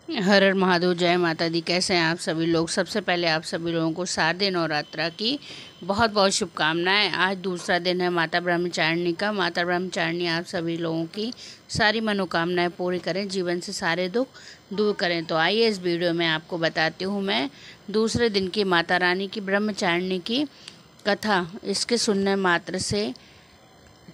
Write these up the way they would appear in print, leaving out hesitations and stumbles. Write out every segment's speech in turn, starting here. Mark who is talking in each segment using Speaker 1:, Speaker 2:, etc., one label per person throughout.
Speaker 1: हर हर महादेव, जय माता दी। कैसे हैं आप सभी लोग। सबसे पहले आप सभी लोगों को शारदीय नवरात्रा की बहुत बहुत शुभकामनाएं। आज दूसरा दिन है माता ब्रह्मचारिणी का। माता ब्रह्मचारिणी आप सभी लोगों की सारी मनोकामनाएं पूरी करें, जीवन से सारे दुख दूर करें। तो आइए इस वीडियो में आपको बताती हूँ मैं दूसरे दिन की माता रानी की ब्रह्मचारिणी की कथा। इसके सुनने मात्र से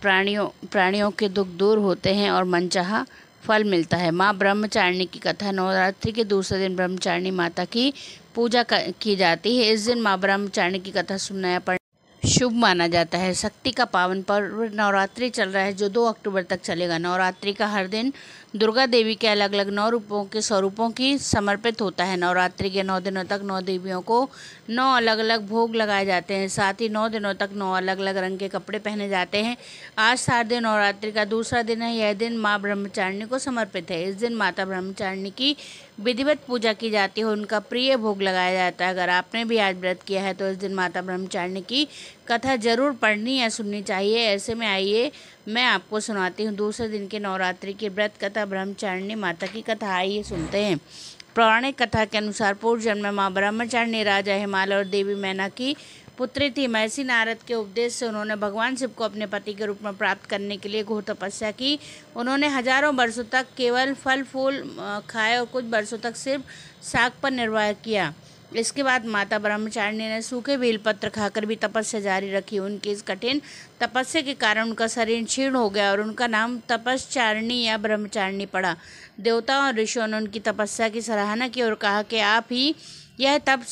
Speaker 1: प्राणियों के दुख दूर होते हैं और मनचाहा फल मिलता है। माँ ब्रह्मचारिणी की कथा। नवरात्रि के दूसरे दिन ब्रह्मचारिणी माता की पूजा की जाती है। इस दिन माँ ब्रह्मचारिणी की कथा सुनना या पढ़ना शुभ माना जाता है। शक्ति का पावन पर्व नवरात्रि चल रहा है, जो 2 अक्टूबर तक चलेगा। नवरात्रि का हर दिन दुर्गा देवी के अलग अलग 9 रूपों के स्वरूपों की समर्पित होता है। नवरात्रि के 9 दिनों तक 9 देवियों को 9 अलग अलग भोग लगाए जाते हैं। साथ ही 9 दिनों तक 9 अलग अलग रंग के कपड़े पहने जाते हैं। आज शारदीय नवरात्रि का दूसरा दिन है। यह दिन माँ ब्रह्मचारिणी को समर्पित है। इस दिन माता ब्रह्मचारिणी की विधिवत पूजा की जाती है, उनका प्रिय भोग लगाया जाता है। अगर आपने भी आज व्रत किया है तो इस दिन माता ब्रह्मचारिणी की कथा जरूर पढ़नी या सुननी चाहिए। ऐसे में आइए मैं आपको सुनाती हूँ दूसरे दिन के नवरात्रि की व्रत कथा, ब्रह्मचारिणी माता की कथा। आइए सुनते हैं। पौराणिक कथा के अनुसार पूर्व जन्म में माँ ब्रह्मचारिणी राजा हिमालय और देवी मैना की पुत्री थी। महर्षि नारद के उपदेश से उन्होंने भगवान शिव को अपने पति के रूप में प्राप्त करने के लिए घोर तपस्या की। उन्होंने हजारों वर्षों तक केवल फल फूल खाए और कुछ वर्षों तक सिर्फ शाक पर निर्वाह किया। इसके बाद माता ब्रह्मचारिणी ने सूखे बेलपत्र खाकर भी तपस्या जारी रखी। उनकी इस कठिन तपस्या के कारण उनका शरीर क्षीण हो गया और उनका नाम तपस्चारिणी या ब्रह्मचारिणी पड़ा। देवताओं और ऋषियों ने उनकी तपस्या की सराहना की और कहा कि आप ही यह तप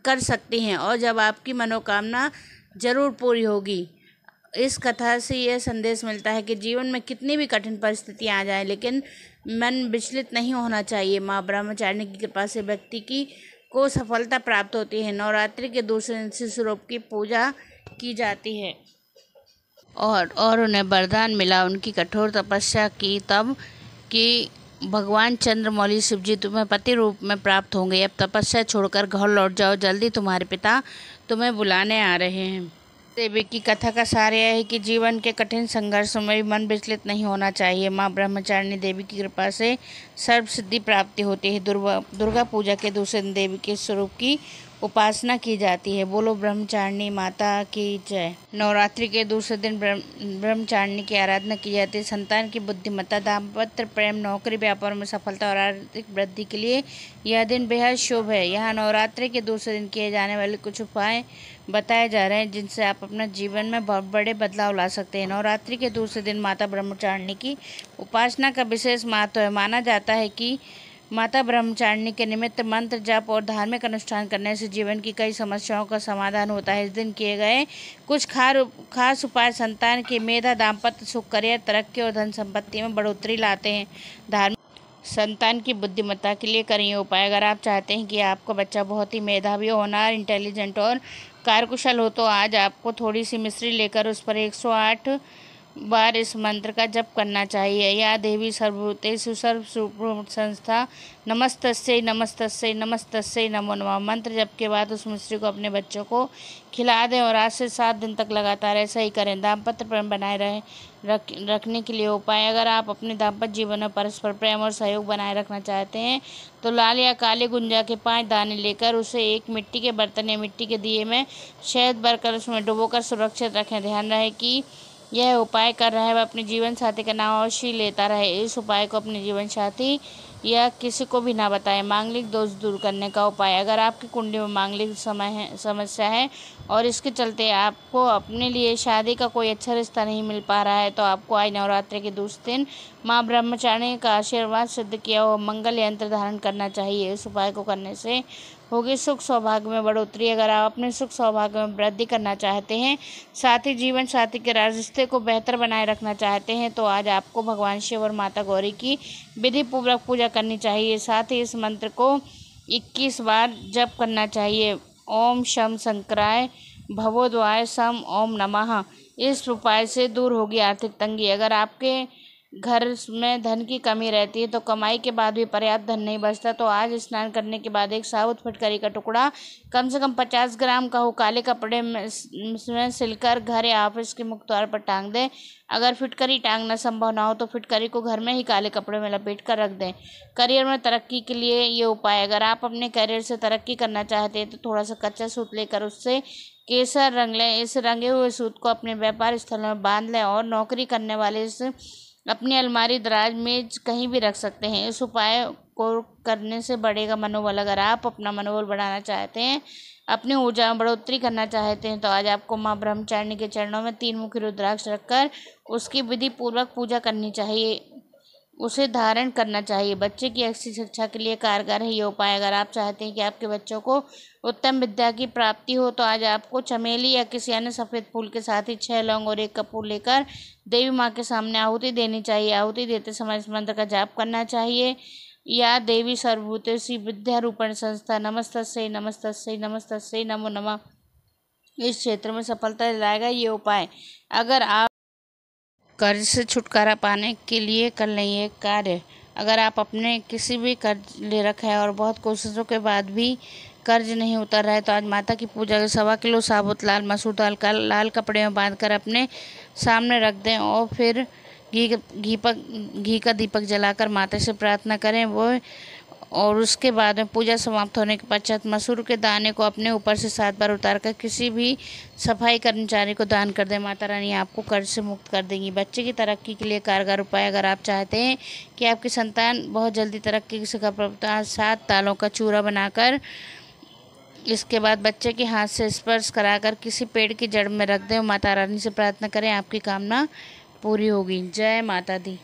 Speaker 1: कर सकती हैं और जब आपकी मनोकामना जरूर पूरी होगी। इस कथा से यह संदेश मिलता है कि जीवन में कितनी भी कठिन परिस्थितियां आ जाएं, लेकिन मन विचलित नहीं होना चाहिए। माँ ब्रह्मचारिणी की कृपा से व्यक्ति को सफलता प्राप्त होती है। नवरात्रि के दूसरे दिन शिव स्वरूप की पूजा की जाती है और उन्हें वरदान मिला। उनकी कठोर तपस्या की तब कि भगवान चंद्रमौली शिव जी तुम्हें पति रूप में प्राप्त होंगे। अब तपस्या छोड़कर घर लौट जाओ, जल्दी तुम्हारे पिता तुम्हें बुलाने आ रहे हैं। देवी की कथा का सार यह है कि जीवन के कठिन संघर्षों में भी मन विचलित नहीं होना चाहिए। माँ ब्रह्मचारिणी देवी की कृपा से सर्व सिद्धि प्राप्ति होती है। दुर्गा पूजा के दूसरे दिन देवी के स्वरूप की उपासना की जाती है। बोलो ब्रह्मचारिणी माता की जय। नवरात्रि के दूसरे दिन ब्रह्मचारिणी की आराधना की जाती है। संतान की बुद्धिमत्ता, दाम्पत्य प्रेम, नौकरी व्यापार में सफलता और आर्थिक वृद्धि के लिए यह दिन बेहद शुभ है। यहाँ नवरात्रि के दूसरे दिन किए जाने वाले कुछ उपाय बताए जा रहे हैं जिनसे आप अपने जीवन में बहुत बड़े बदलाव ला सकते हैं। नवरात्रि के दूसरे दिन माता ब्रह्मचारिणी की उपासना का विशेष महत्व है। माना जाता है कि माता ब्रह्मचारिणी के निमित्त मंत्र जप और धार्मिक अनुष्ठान करने से जीवन की कई समस्याओं का समाधान होता है। इस दिन किए गए कुछ खास उपाय संतान की मेधा, दाम्पत्य सुख, करियर, तरक्की और धन संपत्ति में बढ़ोतरी लाते हैं। धार्मिक संतान की बुद्धिमत्ता के लिए करिए उपाय। अगर आप चाहते हैं कि आपका बच्चा बहुत ही मेधावी, होनहार, इंटेलिजेंट और कार्यकुशल हो तो आज आपको थोड़ी सी मिश्री लेकर उस पर 108 बार इस मंत्र का जप करना चाहिए। या देवी सर्वभूतेषु सर्वस्वरूप संस्था नमस्तस्यै नमस्तस्यै नमस्तस्यै नमो नमः। मंत्र जप के बाद उस मिश्री को अपने बच्चों को खिला दें और आज से 7 दिन तक लगातार ऐसा ही करें। दाम्पत्य प्रेम बनाए रखने के लिए उपाय। अगर आप अपने दाम्पत्य जीवन में परस्पर प्रेम और सहयोग बनाए रखना चाहते हैं तो लाल या काले गुंजा के 5 दाने लेकर उसे एक मिट्टी के बर्तन या मिट्टी के दिए में शहद भरकर उसमें डुबोकर सुरक्षित रखें। ध्यान रहे कि यह उपाय कर रहा है वह अपने जीवन साथी का नाम अवश्य लेता रहे। इस उपाय को अपने जीवन साथी या किसी को भी ना बताएं। मांगलिक दोष दूर करने का उपाय। अगर आपकी कुंडली में मांगलिक समस्या है और इसके चलते आपको अपने लिए शादी का कोई अच्छा रिश्ता नहीं मिल पा रहा है तो आपको आज नवरात्रि के दूसरे दिन माँ ब्रह्मचारिणी का आशीर्वाद सिद्ध किया हुआ मंगल यंत्र धारण करना चाहिए। इस उपाय को करने से होगी सुख सौभाग्य में बढ़ोतरी। अगर आप अपने सुख सौभाग्य में वृद्धि करना चाहते हैं, साथ ही जीवन साथी के रिश्ते को बेहतर बनाए रखना चाहते हैं तो आज आपको भगवान शिव और माता गौरी की विधि पूर्वक पूजा करनी चाहिए। साथ ही इस मंत्र को 21 बार जप करना चाहिए। ओम शम शंकराय भवोद्वाय सम ओम नमः। इस उपाय से दूर होगी आर्थिक तंगी। अगर आपके घर में धन की कमी रहती है तो कमाई के बाद भी पर्याप्त धन नहीं बचता। तो आज स्नान करने के बाद एक साबुत फिटकरी का टुकड़ा कम से कम 50 ग्राम का हो काले कपड़े में सिलकर घर या ऑफिस के मुख्य द्वार पर टांग दें। अगर फिटकरी टांगना संभव ना हो तो फिटकरी को घर में ही काले कपड़े में लपेट कर रख दें। करियर में तरक्की के लिए ये उपाय, अगर आप अपने करियर से तरक्की करना चाहते हैं तो थोड़ा सा कच्चा सूत लेकर उससे केसर रंग लें। इस रंगे हुए सूत को अपने व्यापार स्थल में बांध लें और नौकरी करने वाले इस अपनी अलमारी, दराज, मेज कहीं भी रख सकते हैं। इस उपाय को करने से बढ़ेगा मनोबल। अगर आप अपना मनोबल बढ़ाना चाहते हैं, अपनी ऊर्जा में बढ़ोतरी करना चाहते हैं तो आज आपको माँ ब्रह्मचारिणी के चरणों में 3 मुखी रुद्राक्ष रखकर उसकी विधि पूर्वक पूजा करनी चाहिए, उसे धारण करना चाहिए। बच्चे की अच्छी शिक्षा के लिए कारगर है ये उपाय। अगर आप चाहते हैं कि आपके बच्चों को उत्तम विद्या की प्राप्ति हो तो आज आपको चमेली या किसी अन्य सफ़ेद फूल के साथ ही 6 लौंग और 1 कपूर लेकर देवी माँ के सामने आहुति देनी चाहिए। आहुति देते समय इस मंत्र का जाप करना चाहिए। या देवी सर्वभूतेषु विद्यारूपण संस्था नमस्तस्यै नमस्तस्यै नमस्तस्यै नमो नमः। इस क्षेत्र में सफलता दिलाएगा ये उपाय। अगर आप कर्ज से छुटकारा पाने के लिए कर लें ये कार्य। अगर आप अपने किसी भी कर्ज ले रखा है और बहुत कोशिशों के बाद भी कर्ज नहीं उतर रहा है तो आज माता की पूजा के 1.25 किलो साबुत लाल मसूर दाल का लाल कपड़े में बांधकर अपने सामने रख दें और फिर घी का दीपक जलाकर माता से प्रार्थना करें वो। और उसके बाद में पूजा समाप्त होने के पश्चात मसूर के दाने को अपने ऊपर से 7 बार उतारकर किसी भी सफाई कर्मचारी को दान कर दें। माता रानी आपको कर्ज से मुक्त कर देंगी। बच्चे की तरक्की के लिए कारगर उपाय, अगर आप चाहते हैं कि आपकी संतान बहुत जल्दी तरक्की से कर 7 दालों का चूरा बनाकर इसके बाद बच्चे के हाथ से स्पर्श कराकर किसी पेड़ की जड़ में रख दें। माता रानी से प्रार्थना करें, आपकी कामना पूरी होगी। जय माता दी।